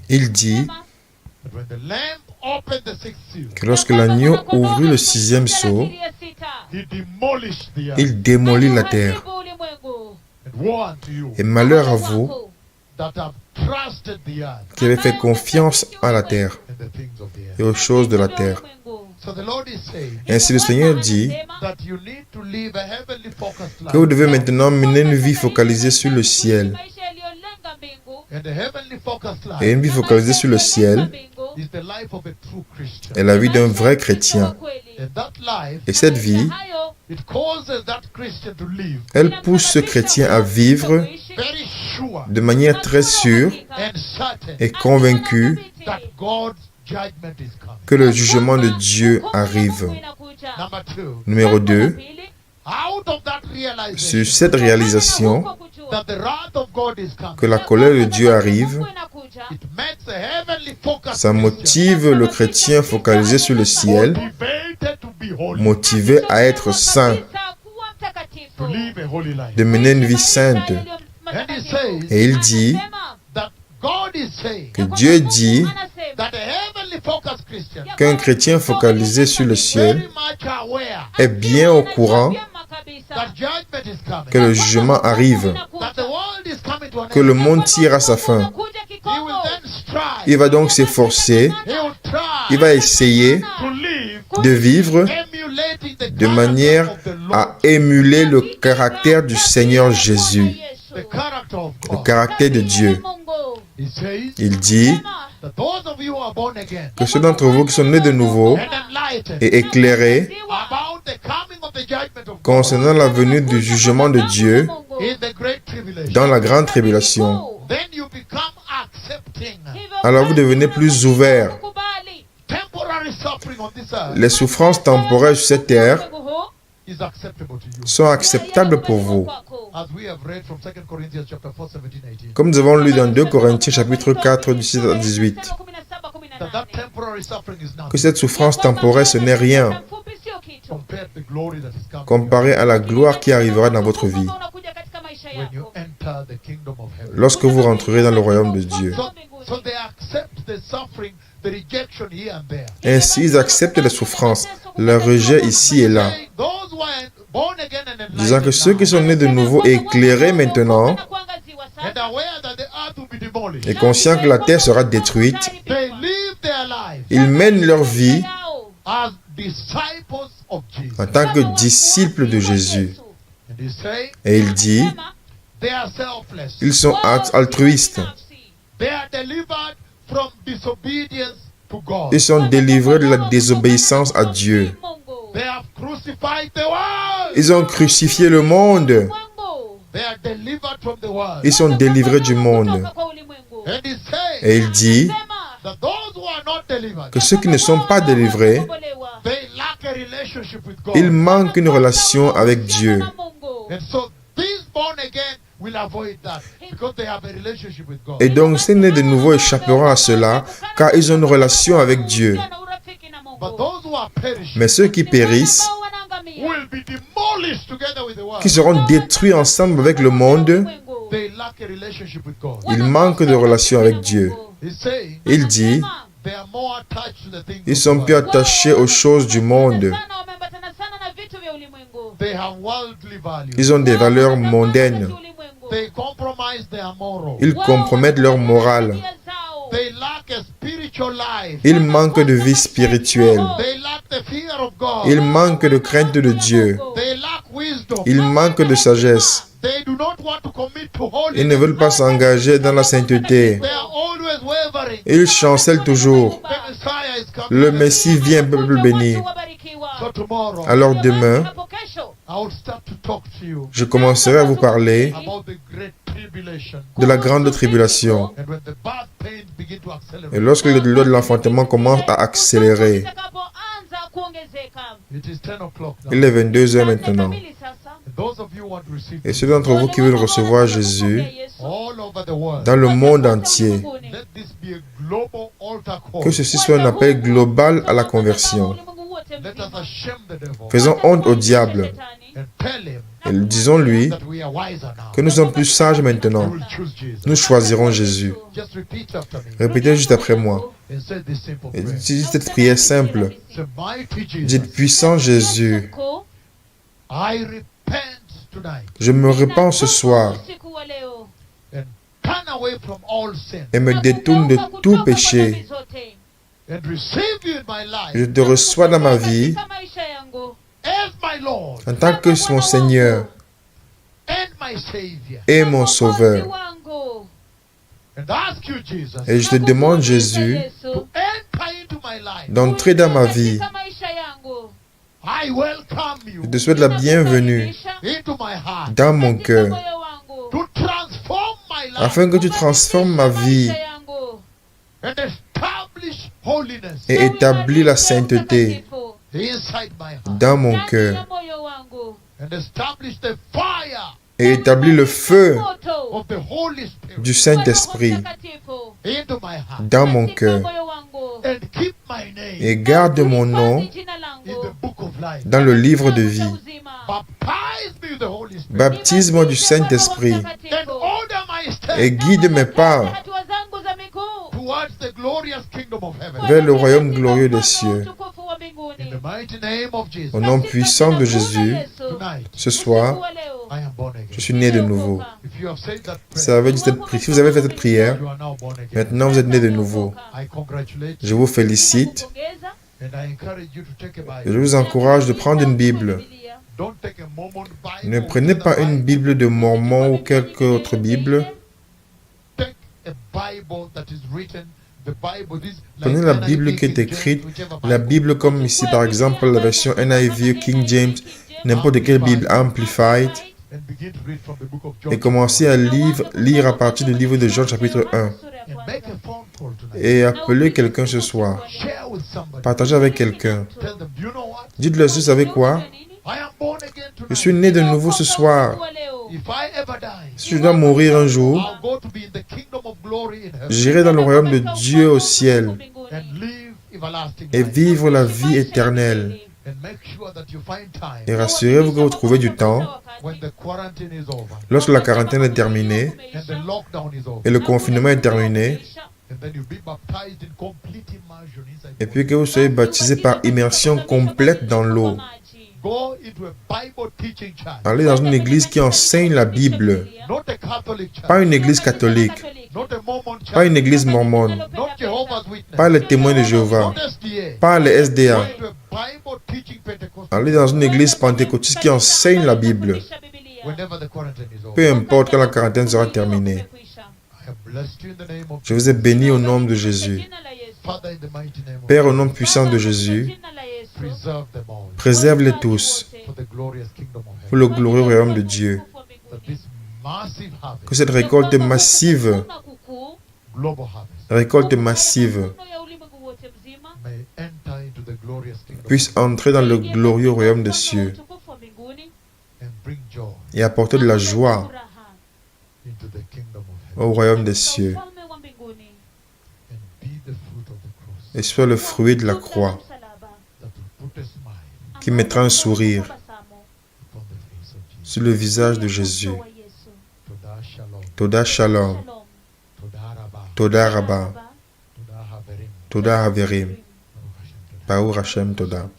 Il dit que lorsque l'agneau ouvrit le sixième sceau, il démolit la terre. Et malheur à vous qui avez fait confiance à la terre et aux choses de la terre. Ainsi le Seigneur dit que vous devez maintenant mener une vie focalisée sur le ciel. Et une vie focalisée sur le ciel est la vie d'un vrai chrétien. Et cette vie, elle pousse ce chrétien à vivre de manière très sûre et convaincue que le jugement de Dieu arrive. Numéro 2, sur cette réalisation que la colère de Dieu arrive, ça motive le chrétien focalisé sur le ciel, motivé à être saint, de mener une vie sainte. Et il dit que Dieu dit qu'un chrétien focalisé sur le ciel est bien au courant que le jugement arrive, que le monde tire à sa fin. Il va donc s'efforcer, il va essayer de vivre de manière à émuler le caractère du Seigneur Jésus, le caractère de Dieu. Il dit que ceux d'entre vous qui sont nés de nouveau et éclairés concernant la venue du jugement de Dieu dans la grande tribulation, alors vous devenez plus ouverts. Les souffrances temporaires sur cette terre sont acceptables pour vous. Comme nous avons lu dans 2 Corinthiens chapitre 4, 17 à 18, que cette souffrance temporaire, ce n'est rien comparé à la gloire qui arrivera dans votre vie lorsque vous rentrerez dans le royaume de Dieu. Ainsi, ils acceptent les souffrances, le rejet ici et là, disant que ceux qui sont nés de nouveau et éclairés maintenant et conscients que la terre sera détruite, ils mènent leur vie en tant que disciples de Jésus. Et il dit, ils sont altruistes. Ils sont délivrés de la désobéissance à Dieu. Ils ont crucifié le monde. Ils sont délivrés du monde. Et il dit que ceux qui ne sont pas délivrés, ils manquent une relation avec Dieu. Et donc, ces nés de nouveau échapperont à cela, car ils ont une relation avec Dieu. Mais ceux qui périssent, qui seront détruits ensemble avec le monde, ils manquent de relation avec Dieu. Il dit, ils sont plus attachés aux choses du monde. Ils ont des valeurs mondaines. Ils compromettent leur morale. Ils manquent de vie spirituelle. Ils manquent de crainte de Dieu. Ils manquent de sagesse. Ils ne veulent pas s'engager dans la sainteté. Ils chancellent toujours. Le Messie vient, peuple béni. Alors demain, je commencerai à vous parler de la grande tribulation. Et lorsque le douleur de l'enfantement commence à accélérer, il est 22 heures maintenant. Et ceux d'entre vous qui veulent recevoir Jésus dans le monde entier, que ceci soit un appel global à la conversion. Faisons honte au diable Et disons-lui que nous sommes plus sages maintenant. Nous choisirons Jésus. Répétez juste après moi. Et dites cette prière simple. Dites, puissant Jésus, je me repens ce soir et me détourne de tout péché. Je te reçois dans ma vie en tant que mon Seigneur et mon Sauveur. Et je te demande, Jésus, d'entrer dans ma vie. Je te souhaite la bienvenue dans mon cœur, afin que tu transformes ma vie et établis la sainteté dans mon cœur et établis le feu du Saint-Esprit dans mon cœur et garde mon nom dans le livre de vie. Baptise-moi du Saint-Esprit et guide mes pas vers le royaume glorieux des cieux. Au nom puissant de Jésus, ce soir, je suis né de nouveau. Si vous avez fait cette prière, maintenant vous êtes né de nouveau. Je vous félicite. Je vous encourage de prendre une Bible. Ne prenez pas une Bible de Mormon ou quelque autre Bible. Prenez la Bible qui est écrite, la Bible comme ici par exemple la version NIV, King James, n'importe quelle Bible Amplified, et commencez à lire à partir du livre de Jean chapitre 1. Et appelez quelqu'un ce soir. Partagez avec quelqu'un. Dites-le, vous savez quoi? Je suis né de nouveau ce soir. Si je dois mourir un jour, j'irai dans le royaume de Dieu au ciel et vivre la vie éternelle. Et rassurez-vous que vous trouvez du temps lorsque la quarantaine est terminée et le confinement est terminé, et puis que vous soyez baptisé par immersion complète dans l'eau. Allez dans une église qui enseigne la Bible. Pas une église catholique. Pas une église mormone. Pas les témoins de Jéhovah. Pas les SDA. Allez dans une église pentecôtiste qui enseigne la Bible. Peu importe quand la quarantaine sera terminée. Je vous ai béni au nom de Jésus. Père, au nom puissant de Jésus, préserve-les tous pour le glorieux royaume de Dieu. Que cette récolte massive puisse entrer dans le glorieux royaume des cieux et apporter de la joie au royaume des cieux et soit le fruit de la croix qui mettra un sourire sur le visage de Jésus. Toda Shalom, Toda Rabba, Toda Haverim, Baruch Hashem Toda.